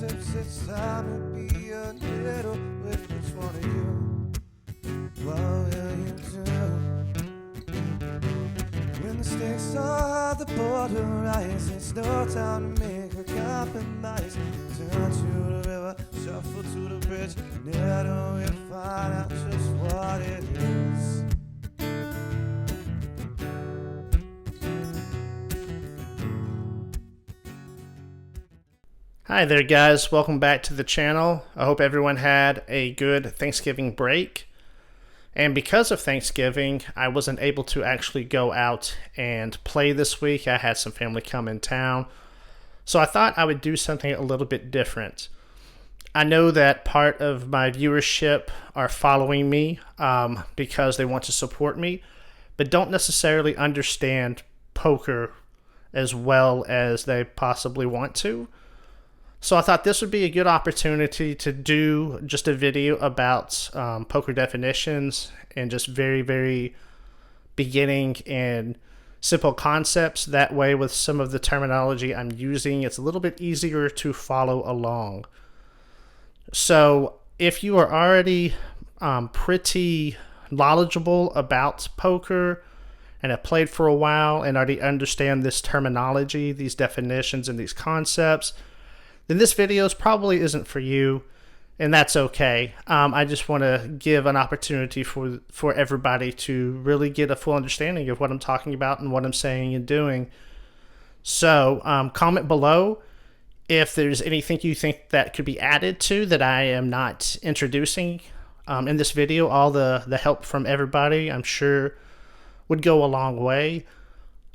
concepts, it's time to be a little with each one of you. What will you do? When the stakes are the border rise, it's no time to make a compromise. Turn to the river, shuffle to the bridge, never we find out just what it is. Hi there guys, welcome back to the channel. I hope everyone had a good Thanksgiving break. And because of Thanksgiving, I wasn't able to actually go out and play this week. I had some family come in town. So I thought I would do something a little bit different. I know that part of my viewership are following me because they want to support me, but don't necessarily understand poker as well as they possibly want to. So I thought this would be a good opportunity to do just a video about poker definitions and just very beginning and simple concepts. That way with some of the terminology I'm using, it's a little bit easier to follow along. So if you are already pretty knowledgeable about poker and have played for a while and already understand this terminology, these definitions and these concepts, then this video probably isn't for you, and that's okay. I just want to give an opportunity for everybody to really get a full understanding of what I'm talking about and what I'm saying and doing. So comment below if there's anything you think that could be added to that I am not introducing in this video. All the help from everybody, I'm sure, would go a long way.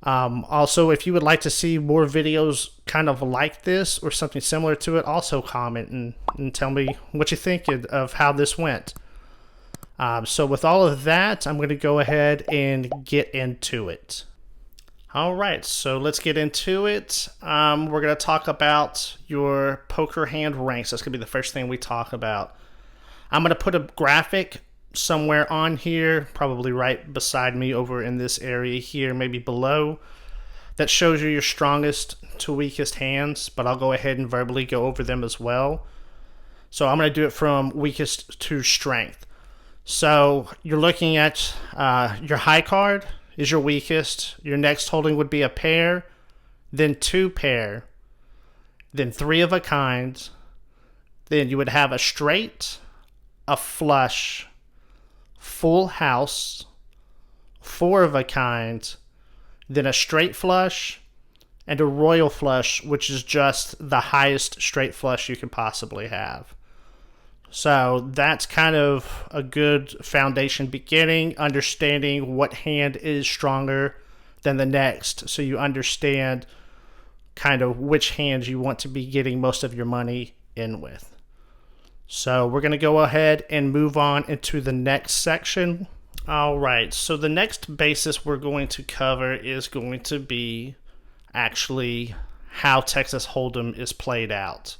Also, if you would like to see more videos kind of like this or something similar to it, also comment and tell me what you think of how this went. So with all of that, I'm going to go ahead and get into it. Alright, so let's get into it. We're going to talk about your poker hand ranks. That's going to be the first thing we talk about. I'm going to put a graphic somewhere on here, probably right beside me over in this area here, maybe below, that shows you your strongest to weakest hands, but I'll go ahead and verbally go over them as well. So I'm going to do it from weakest to strength. So you're looking at your high card is your weakest. Your next holding would be a pair, then two pair, then three of a kind, then you would have a straight, a flush, full house, four of a kind, then a straight flush, and a royal flush, which is just the highest straight flush you could possibly have. So that's kind of a good foundation beginning, understanding what hand is stronger than the next, so you understand kind of which hands you want to be getting most of your money in with. So we're going to go ahead and move on into the next section. All right, so the next basis we're going to cover is going to be actually how Texas Hold'em is played out.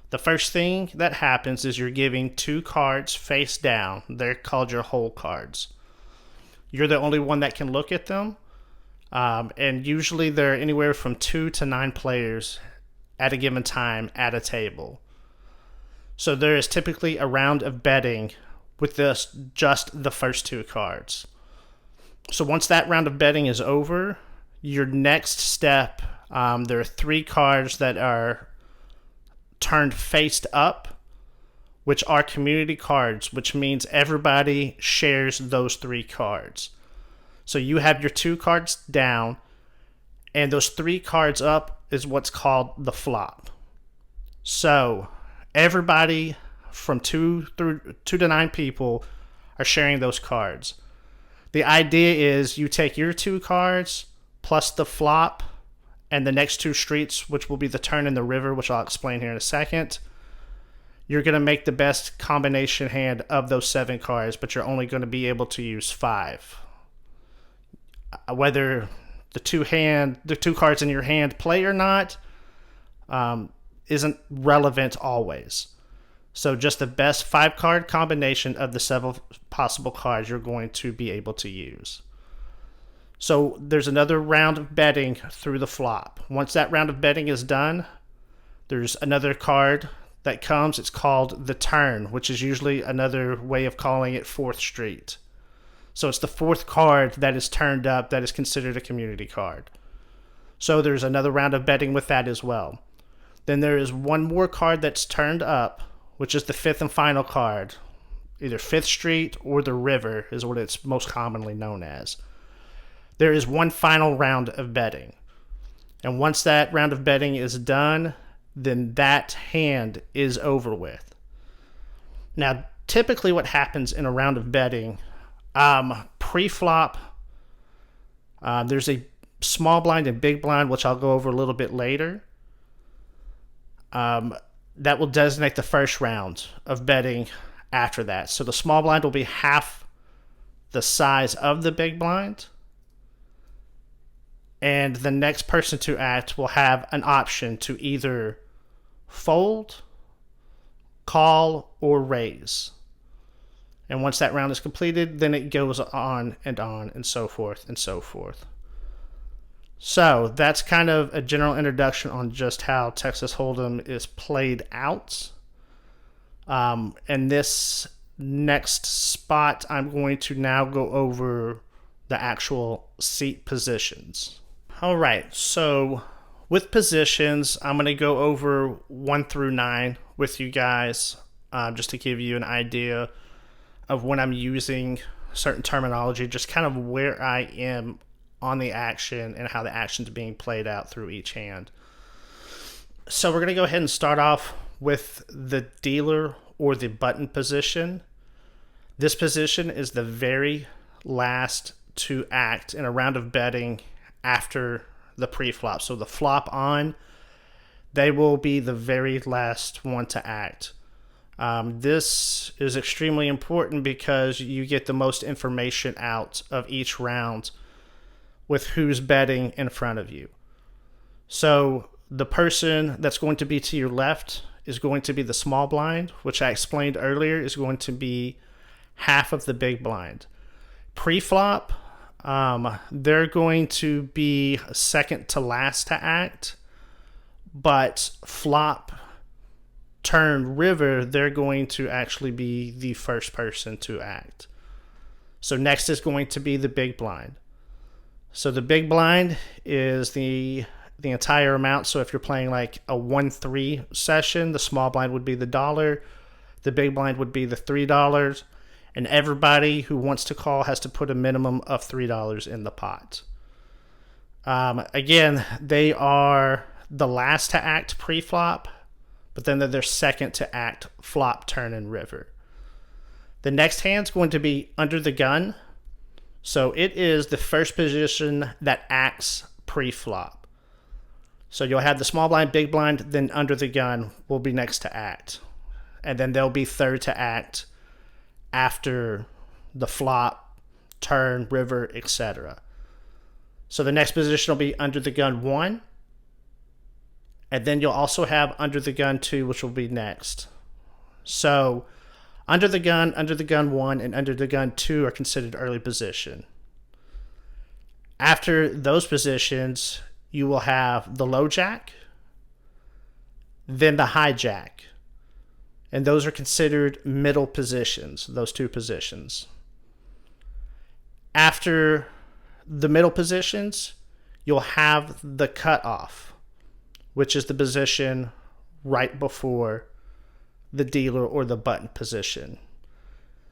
The first thing that happens is you're giving two cards face down. They're called your hole cards. You're the only one that can look at them, and usually there are anywhere from 2 to 9 players at a given time at a table. So there is typically a round of betting with just the first two cards. So once that round of betting is over, your next step, there are 3 cards that are turned faced up, which are community cards, which means everybody shares those 3 cards. So you have your 2 cards down, and those 3 cards up is what's called the flop. So everybody from 2 to 9 people are sharing those cards. The idea is you take your 2 cards plus the flop and the next 2 streets, which will be the turn and the river, which I'll explain here in a second. You're going to make the best combination hand of those 7 cards, but you're only going to be able to use 5. Whether the 2 cards in your hand play or not isn't relevant always. So just the best 5-card combination of the 7 possible cards you're going to be able to use. So there's another round of betting through the flop. Once that round of betting is done, There's another card that comes. It's called the turn, which is usually another way of calling it 4th Street. So it's the 4th card that is turned up that is considered a community card. So there's another round of betting with that as well. Then there is one more card that's turned up, which is the 5th and final card. Either 5th Street or the River is what it's most commonly known as. There is one final round of betting. And once that round of betting is done, then that hand is over with. Now, typically what happens in a round of betting, pre-flop, there's a small blind and big blind, which I'll go over a little bit later. That will designate the first round of betting after that. So the small blind will be half the size of the big blind. And the next person to act will have an option to either fold, call, or raise. And once that round is completed, then it goes on, and so forth, and so forth. So that's kind of a general introduction on just how Texas Hold'em is played out. And this next spot, I'm going to now go over the actual seat positions. All right, so with positions, I'm going to go over 1 through 9 with you guys, just to give you an idea of when I'm using certain terminology, just kind of where I am on the action and how the action's being played out through each hand. So we're going to go ahead and start off with the dealer or the button position. This position is the very last to act in a round of betting after the pre-flop. So the flop on, they will be the very last one to act. This is extremely important because you get the most information out of each round with who's betting in front of you. So the person that's going to be to your left is going to be the small blind, which I explained earlier is going to be half of the big blind. Pre-flop, they're going to be second to last to act, but flop, turn, river, they're going to actually be the first person to act. So next is going to be the big blind. So the big blind is the entire amount. So if you're playing like a 1-3 session, the small blind would be the $1, the big blind would be the $3, and everybody who wants to call has to put a minimum of $3 in the pot. Again, they are the last to act pre-flop, but then they're second to act flop, turn, and river. The next hand's going to be under the gun. So it is the first position that acts pre-flop. So you'll have the small blind, big blind, then under the gun will be next to act. And then they'll be third to act after the flop, turn, river, etc. So the next position will be under the gun 1. And then you'll also have under the gun 2, which will be next. So under the gun 1, and under the gun 2 are considered early position. After those positions, you will have the low jack, then the high jack. And those are considered middle positions, those two positions. After the middle positions, you'll have the cutoff, which is the position right before the dealer or the button position.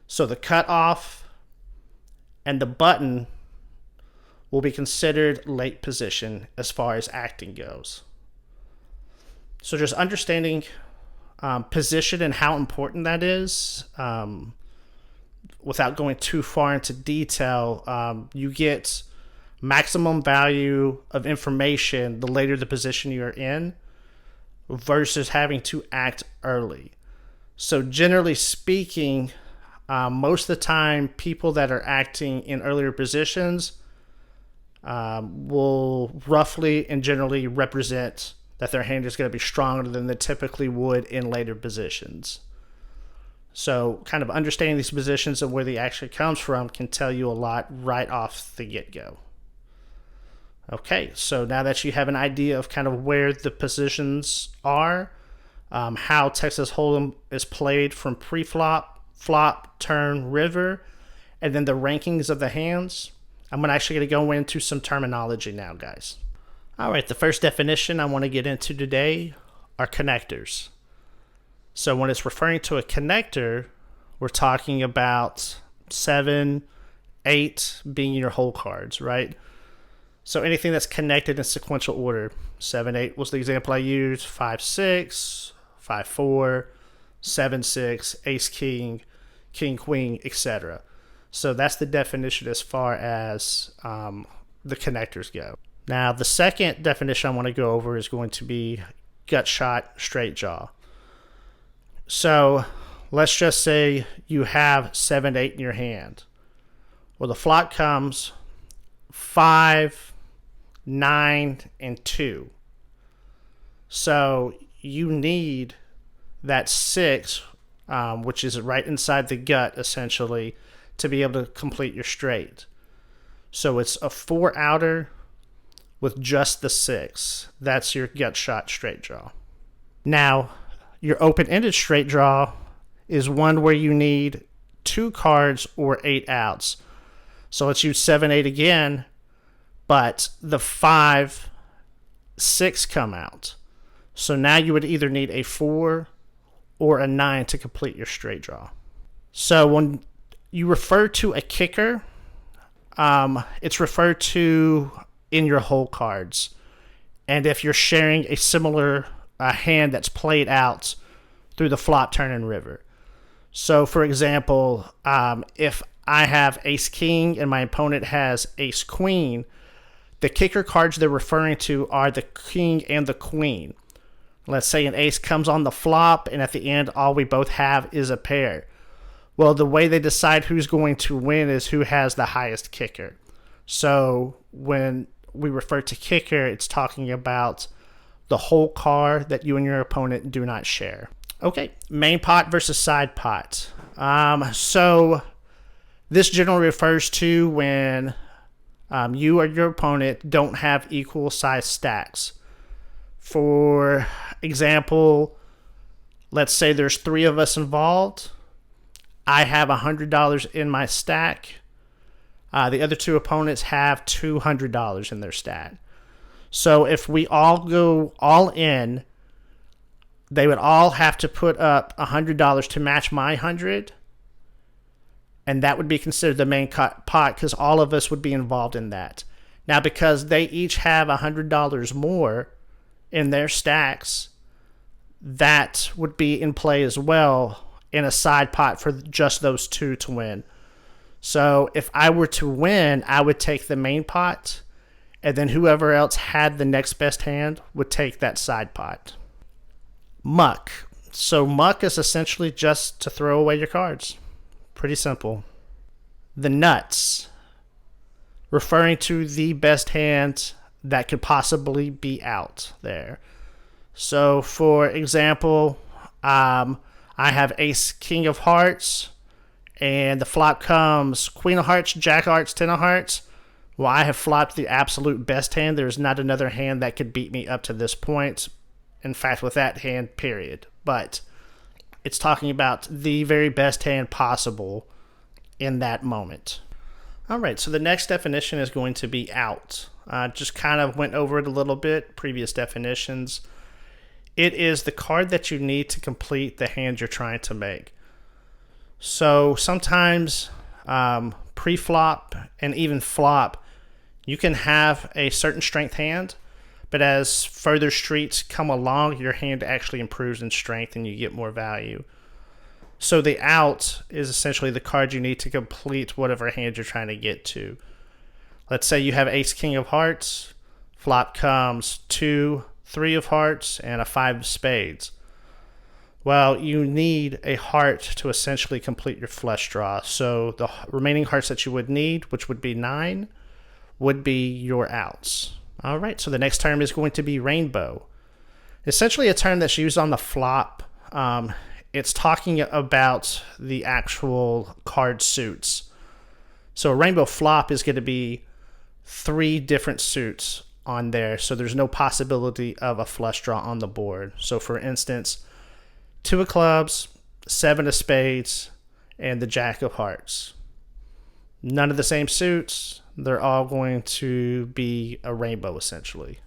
So the cutoff and the button will be considered late position as far as acting goes. So just understanding position and how important that is, without going too far into detail, you get maximum value of information the later the position you're in versus having to act early. So generally speaking, most of the time people that are acting in earlier positions will roughly and generally represent that their hand is going to be stronger than they typically would in later positions. So kind of understanding these positions and where the action comes from can tell you a lot right off the get-go. Okay, so now that you have an idea of kind of where the positions are, how Texas Hold'em is played from pre-flop, flop, turn, river, and then the rankings of the hands, I'm actually going to go into some terminology now, guys. All right, the first definition I want to get into today are connectors. So when it's referring to a connector, we're talking about 7, 8 being your hole cards, right? So anything that's connected in sequential order. 7, 8 was the example I used. 5, 6, 5, 4, 7, 6, ace, king, king, queen, etc. So that's the definition as far as the connectors go. Now, the second definition I want to go over is going to be gut shot, straight jaw. So let's just say you have 7, 8 in your hand. Well, the flop comes 5, 9, and 2. So you need that 6, which is right inside the gut, essentially, to be able to complete your straight. So it's a 4 outer with just the 6. That's your gut shot straight draw. Now, your open-ended straight draw is one where you need 2 cards or 8 outs. So let's use 7, 8 again, but the 5, 6 come out. So now you would either need a 4 or a 9 to complete your straight draw. So when you refer to a kicker, it's referred to in your hole cards. And if you're sharing a similar hand that's played out through the flop, turn, and river. So for example, if I have ace king and my opponent has ace queen, the kicker cards they're referring to are the king and the queen. Let's say an ace comes on the flop and at the end all we both have is a pair. Well, the way they decide who's going to win is who has the highest kicker. So when we refer to kicker, it's talking about the whole card that you and your opponent do not share. Okay, main pot versus side pot. So this generally refers to when you or your opponent don't have equal size stacks. For example, let's say there's 3 of us involved. I have $100 in my stack. The other 2 opponents have $200 in their stack. So if we all go all in, they would all have to put up $100 to match my 100, and that would be considered the main pot because all of us would be involved in that. Now, because they each have $100 more in their stacks, that would be in play as well in a side pot for just those 2 to win. So if I were to win, I would take the main pot, and then whoever else had the next best hand would take that side pot. Muck. So muck is essentially just to throw away your cards. Pretty simple. The nuts. Referring to the best hand that could possibly be out there. So for example, I have ace king of hearts, and the flop comes queen of hearts, jack of hearts, 10 of hearts. Well, I have flopped the absolute best hand. There's not another hand that could beat me up to this point. In fact, with that hand, period. But it's talking about the very best hand possible in that moment. All right, so the next definition is going to be out. Just kind of went over it a little bit, previous definitions. It is the card that you need to complete the hand you're trying to make. So sometimes pre-flop and even flop, you can have a certain strength hand, but as further streets come along, your hand actually improves in strength and you get more value. So the out is essentially the card you need to complete whatever hand you're trying to get to. Let's say you have ace king of hearts, flop comes 2, 3 of hearts, and a 5 of spades. Well, you need a heart to essentially complete your flush draw. So the remaining hearts that you would need, which would be 9, would be your outs. All right, so the next term is going to be rainbow. Essentially a term that's used on the flop. It's talking about the actual card suits. So a rainbow flop is going to be 3 different suits on there, so there's no possibility of a flush draw on the board. So for instance, 2 of clubs, 7 of spades, and the jack of hearts. None of the same suits. They're all going to be a rainbow, essentially.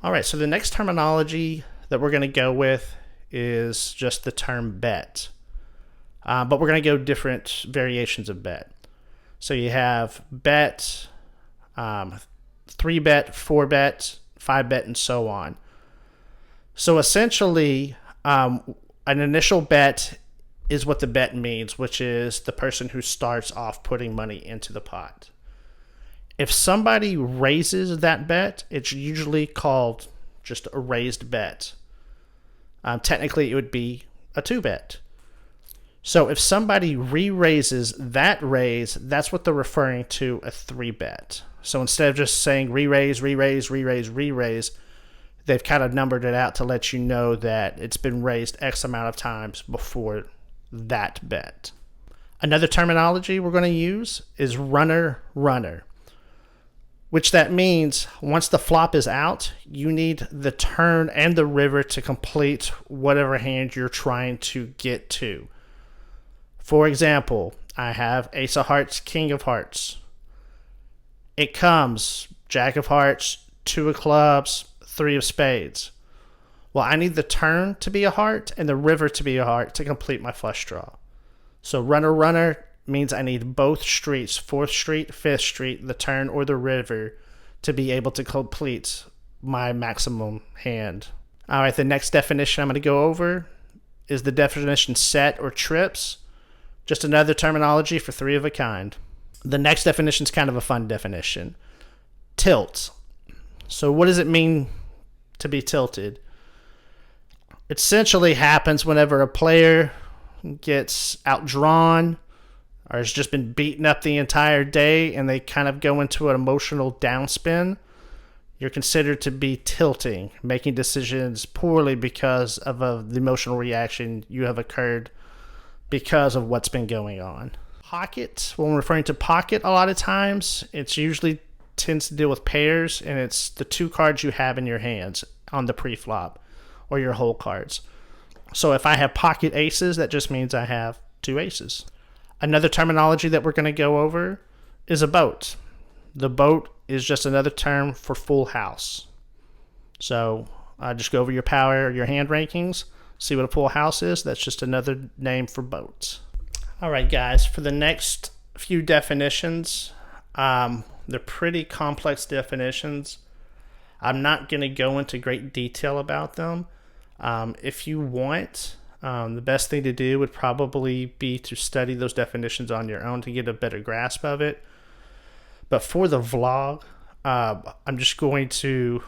All right, so the next terminology that we're going to go with is just the term bet. But we're going to go different variations of bet. So you have bet, 3 bet, 4 bet, 5 bet, and so on. So essentially, an initial bet is what the bet means, which is the person who starts off putting money into the pot. If somebody raises that bet, it's usually called just a raised bet. Technically, it would be a 2 bet. So if somebody re-raises that raise, that's what they're referring to a 3 bet. So instead of just saying re-raise, re-raise, re-raise, re-raise, they've kind of numbered it out to let you know that it's been raised X amount of times before that bet. Another terminology we're going to use is runner, which that means once the flop is out, you need the turn and the river to complete whatever hand you're trying to get to. For example, I have ace of hearts, king of hearts. It comes jack of hearts, 2 of clubs, 3 of spades. Well, I need the turn to be a heart and the river to be a heart to complete my flush draw. So runner means I need both streets, 4th street, 5th street, the turn or the river, to be able to complete my maximum hand. All right, the next definition I'm going to go over is the definition set or trips. Just another terminology for 3 of a kind. The next definition is kind of a fun definition. Tilt. So what does it mean to be tilted? It essentially happens whenever a player gets outdrawn or has just been beaten up the entire day and they kind of go into an emotional downspin. You're considered to be tilting, making decisions poorly because of the emotional reaction you have occurred because of what's been going on. Pocket, when we're referring to pocket, a lot of times, it's usually tends to deal with pairs, and it's the 2 cards you have in your hands on the pre-flop, or your whole cards. So if I have pocket aces, that just means I have 2 aces. Another terminology that we're going to go over is a boat. The boat is just another term for full house. So just go over your power, your hand rankings, see what a full house is. That's just another name for boats. All right, guys, for the next few definitions, they're pretty complex definitions. I'm not going to go into great detail about them. If you want, the best thing to do would probably be to study those definitions on your own to get a better grasp of it. But for the vlog, I'm just going to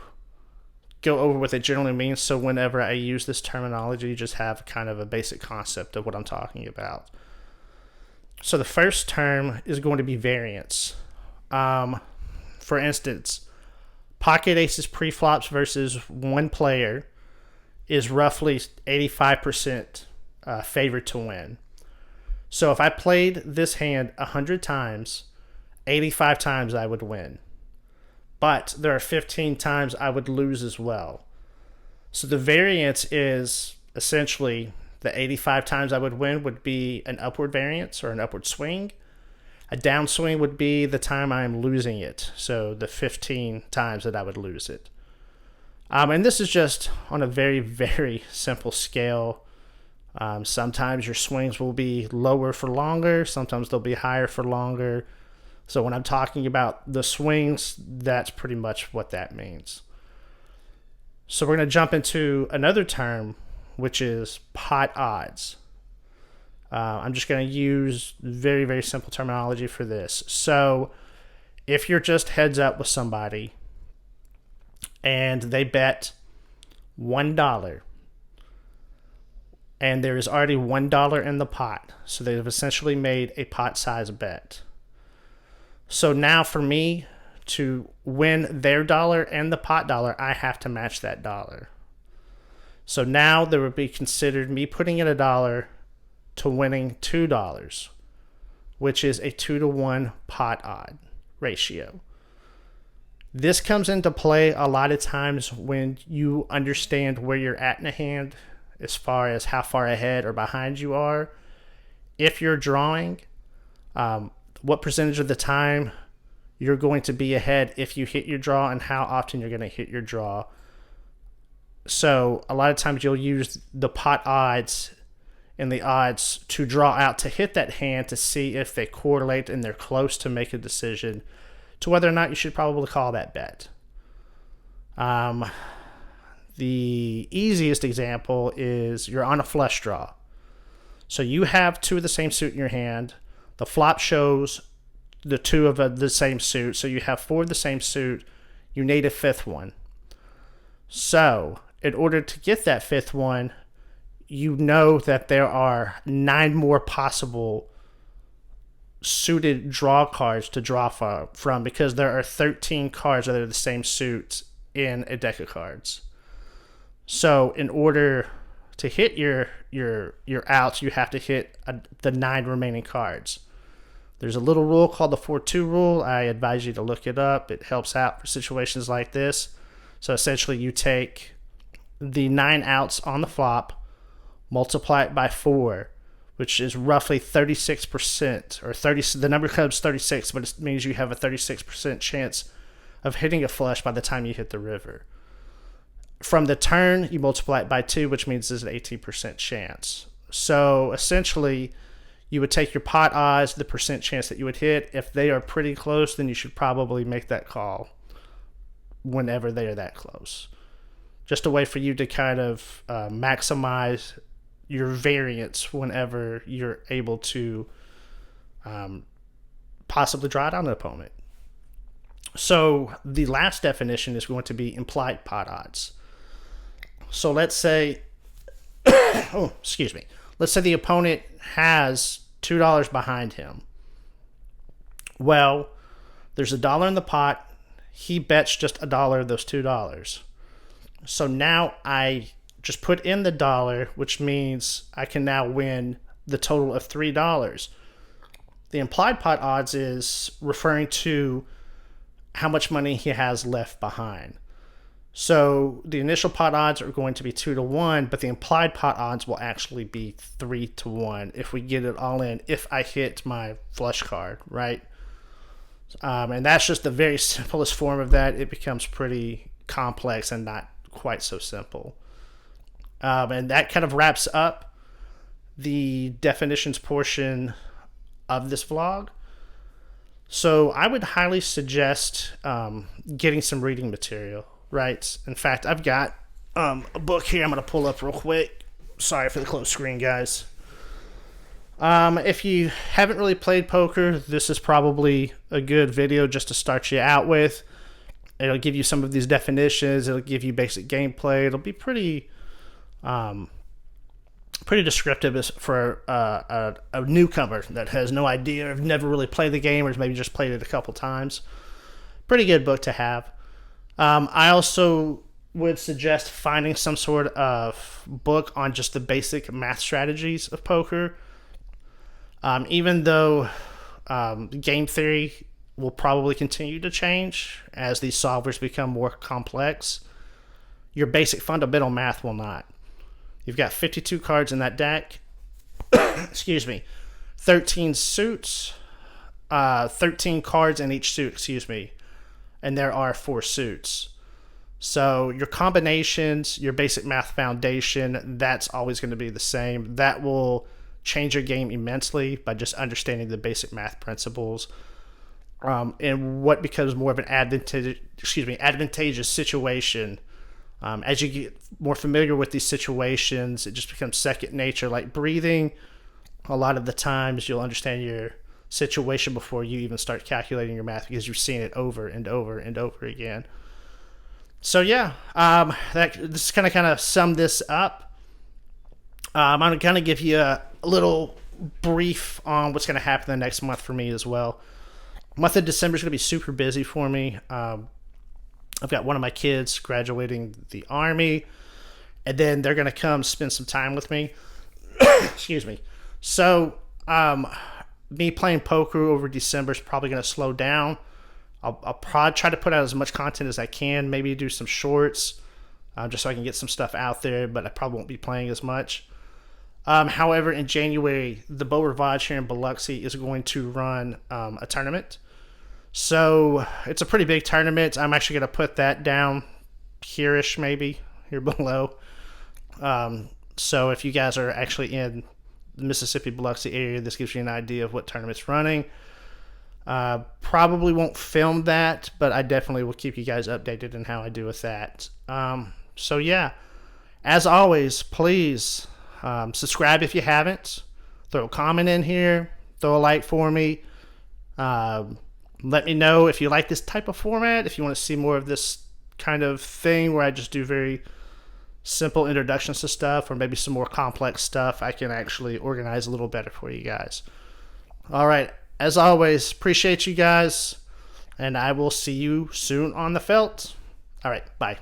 go over what it generally means, so whenever I use this terminology, you just have kind of a basic concept of what I'm talking about. So the first term is going to be variance. For instance, pocket aces pre-flops versus 1 player is roughly 85% favored to win. So if I played this hand 100 times, 85 times I would win. But there are 15 times I would lose as well. So the variance is essentially the 85 times I would win would be an upward variance or an upward swing. A downswing would be the time I'm losing it. So the 15 times that I would lose it. And this is just on a very, very simple scale. Sometimes your swings will be lower for longer. Sometimes they'll be higher for longer. So when I'm talking about the swings, that's pretty much what that means. So we're going to jump into another term, which is pot odds. I'm just going to use very, very simple terminology for this. So if you're just heads up with somebody and they bet $1 and there is already $1 in the pot, so they've essentially made a pot size bet. So now for me to win their dollar and the pot dollar, I have to match that dollar. So now there would be considered me putting in $1 to winning $2, which is a 2-to-1 pot odd ratio. This comes into play a lot of times when you understand where you're at in a hand as far as how far ahead or behind you are. If you're drawing, what percentage of the time you're going to be ahead if you hit your draw, and how often you're going to hit your draw. So a lot of times you'll use the pot odds and the odds to draw out to hit that hand to see if they correlate and they're close to make a decision to whether or not you should probably call that bet. The easiest example is you're on a flush draw. So you have two of the same suit in your hand. The flop shows the two of the same suit. So you have four of the same suit. You need a fifth one. So in order to get that fifth one, you know that there are 9 more possible suited draw cards to draw from, because there are 13 cards that are the same suit in a deck of cards. So in order to hit your outs, you have to hit the 9 remaining cards. There's a little rule called the 4-2 rule. I advise you to look it up. It helps out for situations like this. So essentially you take the 9 outs on the flop, multiply it by 4, which is roughly 36%, or 30. The number comes 36, but it means you have a 36% chance of hitting a flush by the time you hit the river. From the turn, you multiply it by 2, which means there's an 18% chance. So essentially, you would take your pot odds, the percent chance that you would hit. If they are pretty close, then you should probably make that call whenever they are that close. Just a way for you to kind of maximize your variance whenever you're able to possibly draw down an opponent. So the last definition is going to be implied pot odds. So let's say, let's say the opponent has $2 behind him. Well, there's $1 in the pot. He bets just $1 of those $2. So now I just put in the $1, which means I can now win the total of $3. The implied pot odds is referring to how much money he has left behind. So the initial pot odds are going to be 2-1, but the implied pot odds will actually be 3-1 if we get it all in, if I hit my flush card, right? And that's just the very simplest form of that. It becomes pretty complex and not quite so simple. And that kind of wraps up the definitions portion of this vlog. So I would highly suggest getting some reading material, right? In fact, I've got a book here I'm going to pull up real quick. Sorry for the close screen, guys. If you haven't really played poker, this is probably a good video just to start you out with. It'll give you some of these definitions. It'll give you basic gameplay. It'll be pretty descriptive for a newcomer that has no idea, or never really played the game, or maybe just played it a couple times. Pretty good book to have. I also would suggest finding some sort of book on just the basic math strategies of poker. Even though game theory will probably continue to change as these solvers become more complex, your basic fundamental math will not. You've got 52 cards in that deck. 13 suits. 13 cards in each suit, and there are 4 suits. So your combinations, your basic math foundation, that's always going to be the same. That will change your game immensely by just understanding the basic math principles. And what becomes more of an advantageous situation. As you get more familiar with these situations, it just becomes second nature, like breathing. A lot of the times you'll understand your situation before you even start calculating your math, because you've seen it over and over and over again. So yeah, this kind of sum this up. I'm going to give you a little brief on what's going to happen the next month for me as well. Month of December is going to be super busy for me. I've got one of my kids graduating the Army, and then they're going to come spend some time with me. So, me playing poker over December is probably going to slow down. I'll probably try to put out as much content as I can, maybe do some shorts, just so I can get some stuff out there, but I probably won't be playing as much. However, in January, the Beau Rivage here in Biloxi is going to run a tournament. So it's a pretty big tournament. I'm actually going to put that down here-ish, maybe, here below. So if you guys are actually in the Mississippi Biloxi area, this gives you an idea of what tournament's running. Probably won't film that, but I definitely will keep you guys updated on how I do with that. So yeah, as always, please subscribe if you haven't. Throw a comment in here. Throw a like for me. Let me know if you like this type of format, if you want to see more of this kind of thing where I just do very simple introductions to stuff, or maybe some more complex stuff I can actually organize a little better for you guys. All right, as always, appreciate you guys, and I will see you soon on the felt. All right, bye.